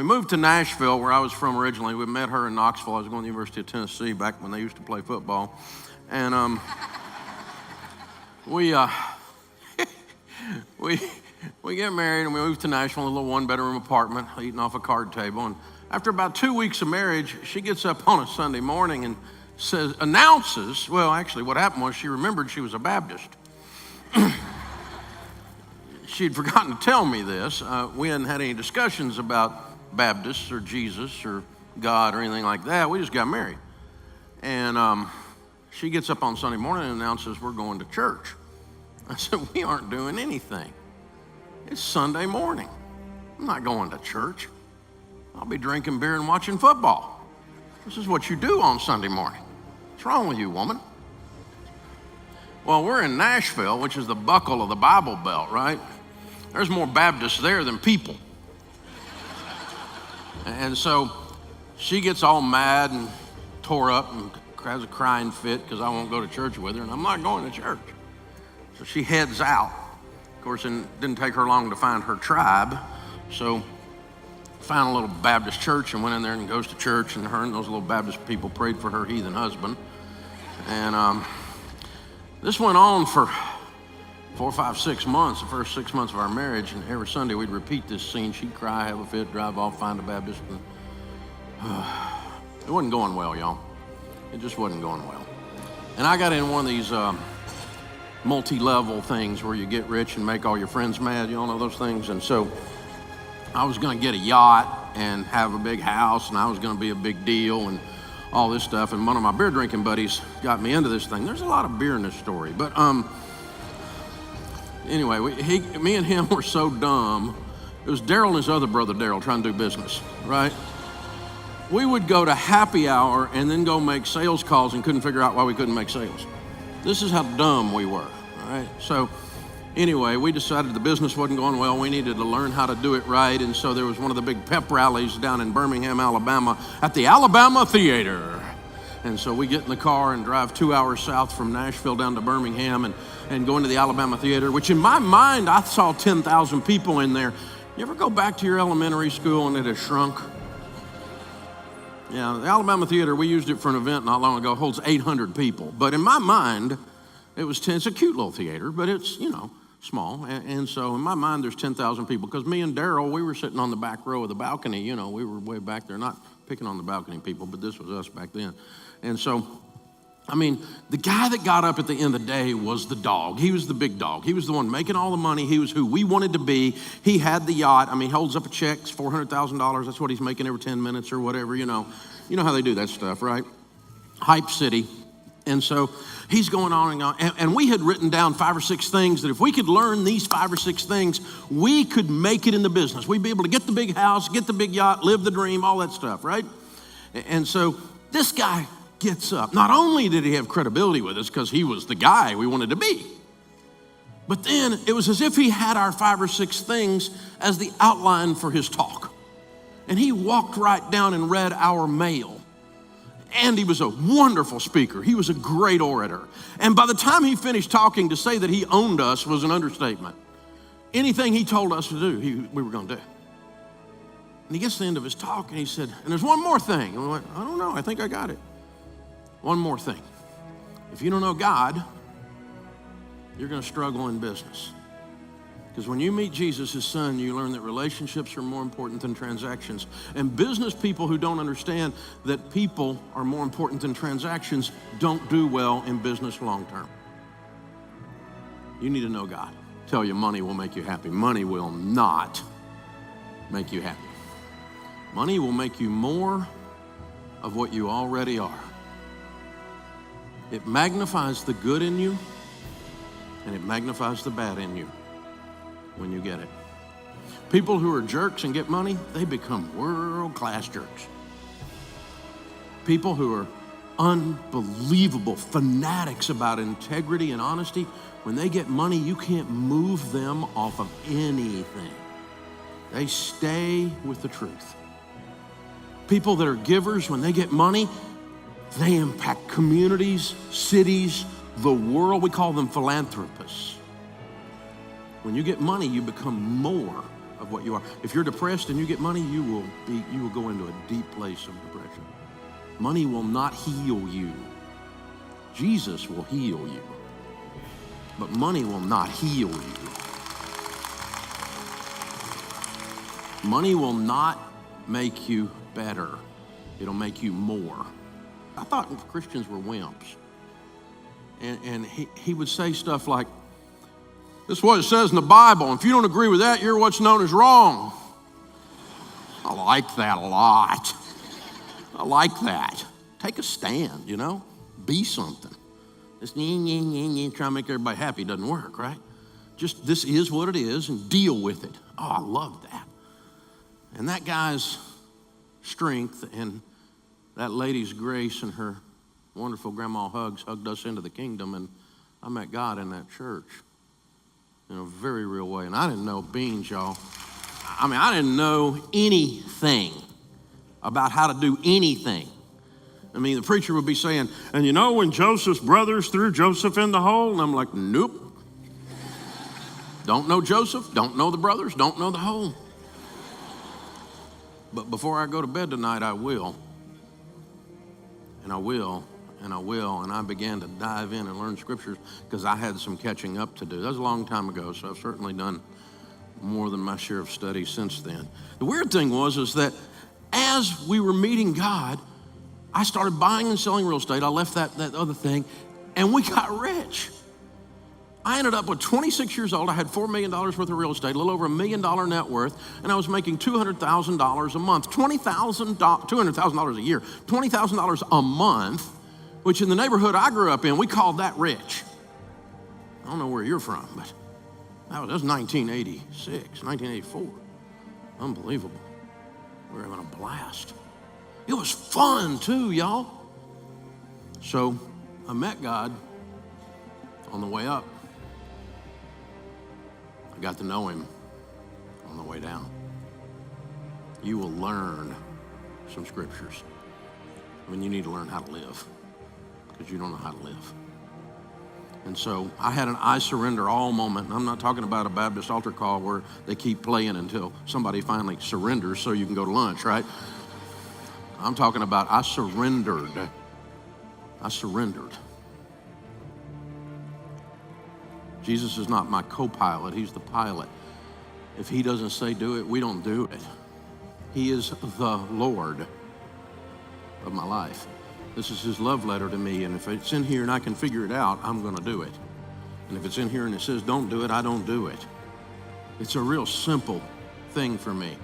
we moved to Nashville, where I was from originally. We met her in Knoxville. I was going to the University of Tennessee back when they used to play football. And we get married and we moved to Nashville in a little one-bedroom apartment, eating off a card table. And after about 2 weeks of marriage, she gets up on a Sunday morning and announces, well, actually what happened was she remembered she was a Baptist. She'd forgotten to tell me this. We hadn't had any discussions about Baptists or Jesus or God or anything like that. We just got married. And she gets up on Sunday morning and announces we're going to church. I said, we aren't doing anything. It's Sunday morning. I'm not going to church. I'll be drinking beer and watching football. This is what you do on Sunday morning. What's wrong with you, woman? Well, we're in Nashville, which is the buckle of the Bible Belt, right? There's more Baptists there than people. And so she gets all mad and tore up and has a crying fit because I won't go to church with her, and I'm not going to church. So she heads out. Of course, it didn't take her long to find her tribe. So found a little Baptist church and went in there and goes to church, and her and those little Baptist people prayed for her heathen husband. And this went on for 4, 5, 6 months, the first 6 months of our marriage, and every Sunday we'd repeat this scene. She'd cry, have a fit, drive off, find a Baptist. And, it wasn't going well, y'all. It just wasn't going well. And I got in one of these multi-level things where you get rich and make all your friends mad. You all know those things. And so I was going to get a yacht and have a big house, and I was going to be a big deal and all this stuff. And one of my beer drinking buddies got me into this thing. There's a lot of beer in this story, but anyway, me and him were so dumb. It was Daryl and his other brother, Daryl, trying to do business, right? We would go to happy hour and then go make sales calls and couldn't figure out why we couldn't make sales. This is how dumb we were, all right? So anyway, we decided the business wasn't going well. We needed to learn how to do it right. And so there was one of the big pep rallies down in Birmingham, Alabama at the Alabama Theater. And so we get in the car and drive 2 hours south from Nashville down to Birmingham and go into the Alabama Theater, which in my mind, I saw 10,000 people in there. You ever go back to your elementary school and it has shrunk? Yeah, the Alabama Theater, we used it for an event not long ago, holds 800 people. But in my mind, it's a cute little theater, but it's, small. And so in my mind, there's 10,000 people. Because me and Daryl, we were sitting on the back row of the balcony. We were way back there, not picking on the balcony people, but this was us back then. And so, the guy that got up at the end of the day was the dog. He was the big dog. He was the one making all the money. He was who we wanted to be. He had the yacht. He holds up a check, it's $400,000. That's what he's making every 10 minutes or whatever, You know how they do that stuff, right? Hype City. And so he's going on and on. And we had written down 5 or 6 things that if we could learn these 5 or 6 things, we could make it in the business. We'd be able to get the big house, get the big yacht, live the dream, all that stuff, right? And so this guy gets up. Not only did he have credibility with us because he was the guy we wanted to be, but then it was as if he had our 5 or 6 things as the outline for his talk. And he walked right down and read our mail. And he was a wonderful speaker. He was a great orator. And by the time he finished talking, to say that he owned us was an understatement. Anything he told us to do, we were going to do. And he gets to the end of his talk and he said, and there's one more thing. And we went, I don't know, I think I got it. One more thing. If you don't know God, you're going to struggle in business. Because when you meet Jesus, his son, you learn that relationships are more important than transactions. And business people who don't understand that people are more important than transactions don't do well in business long term. You need to know God. Tell you money will make you happy. Money will not make you happy. Money will make you more of what you already are. It magnifies the good in you, and it magnifies the bad in you when you get it. People who are jerks and get money, they become world-class jerks. People who are unbelievable fanatics about integrity and honesty, when they get money, you can't move them off of anything. They stay with the truth. People that are givers, when they get money, they impact communities, cities, the world. We call them philanthropists. When you get money, you become more of what you are. If you're depressed and you get money, you will go into a deep place of depression. Money will not heal you. Jesus will heal you, but money will not heal you. Money will not make you better. It'll make you more. I thought Christians were wimps. And he would say stuff like, this is what it says in the Bible. And if you don't agree with that, you're what's known as wrong. I like that a lot. I like that. Take a stand, you know? Be something. This trying to make everybody happy doesn't work, right? Just this is what it is and deal with it. Oh, I love that. And that guy's strength and that lady's grace and her wonderful grandma hugs hugged us into the kingdom, and I met God in that church in a very real way. And I didn't know beans, y'all. I mean, I didn't know anything about how to do anything. I mean, the preacher would be saying, and you know when Joseph's brothers threw Joseph in the hole? And I'm like, nope. Don't know Joseph, don't know the brothers, don't know the hole. But before I go to bed tonight, I will. And I will, and I will. And I began to dive in and learn scriptures because I had some catching up to do. That was a long time ago, so I've certainly done more than my share of study since then. The weird thing was that as we were meeting God, I started buying and selling real estate. I left that other thing, and we got rich. I ended up with 26 years old. I had $4 million worth of real estate, a little over $1 million net worth, and I was making $200,000 a month, $200,000 a year, $20,000 a month, which in the neighborhood I grew up in, we called that rich. I don't know where you're from, but that was 1986, 1984. Unbelievable. We were having a blast. It was fun too, y'all. So I met God on the way up. I got to know him on the way down. You will learn some scriptures. I mean, you need to learn how to live because you don't know how to live. And so I had an I surrender all moment. And I'm not talking about a Baptist altar call where they keep playing until somebody finally surrenders so you can go to lunch, right? I'm talking about I surrendered. I surrendered. Jesus is not my co-pilot, he's the pilot. If he doesn't say do it, we don't do it. He is the Lord of my life. This is his love letter to me, and if it's in here and I can figure it out, I'm gonna do it. And if it's in here and it says don't do it, I don't do it. It's a real simple thing for me.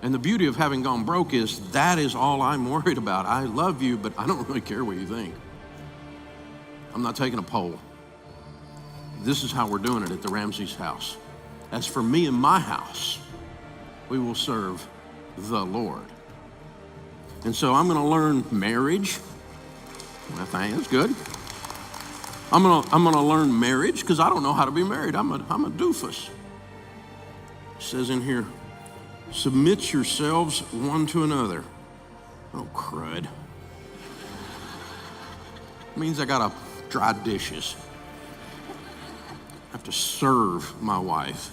And the beauty of having gone broke is that is all I'm worried about. I love you, but I don't really care what you think. I'm not taking a poll. This is how we're doing it at the Ramsey's house. As for me and my house, we will serve the Lord. And so I'm going to learn marriage. I think that's good. I'm going to learn marriage because I don't know how to be married. I'm a doofus. It says in here, submit yourselves one to another. Oh, crud. It means I got to dry dishes. I have to serve my wife.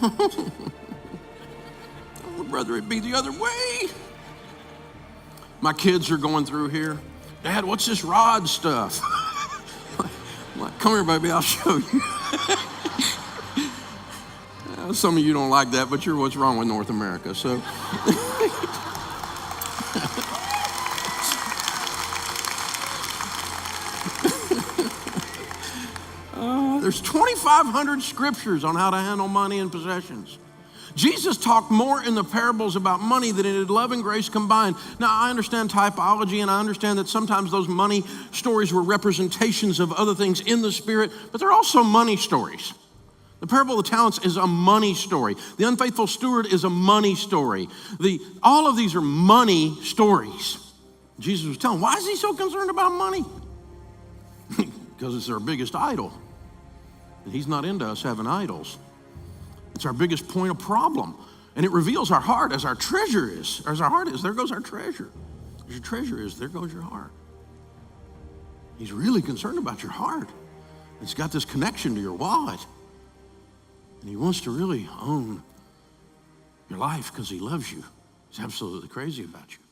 I would rather it be the other way. My kids are going through here. Dad, what's this rod stuff? I'm like, come here, baby, I'll show you. Some of you don't like that, but you're what's wrong with North America. So, there's 2,500 scriptures on how to handle money and possessions. Jesus talked more in the parables about money than he did love and grace combined. Now, I understand typology, and I understand that sometimes those money stories were representations of other things in the spirit, but they're also money stories. The parable of the talents is a money story. The unfaithful steward is a money story. All of these are money stories. Jesus was telling, why is he so concerned about money? Because it's our biggest idol. And he's not into us having idols. It's our biggest point of problem. And it reveals our heart as our treasure is. As our heart is, there goes our treasure. As your treasure is, there goes your heart. He's really concerned about your heart. It's got this connection to your wallet. And he wants to really own your life because he loves you. He's absolutely crazy about you.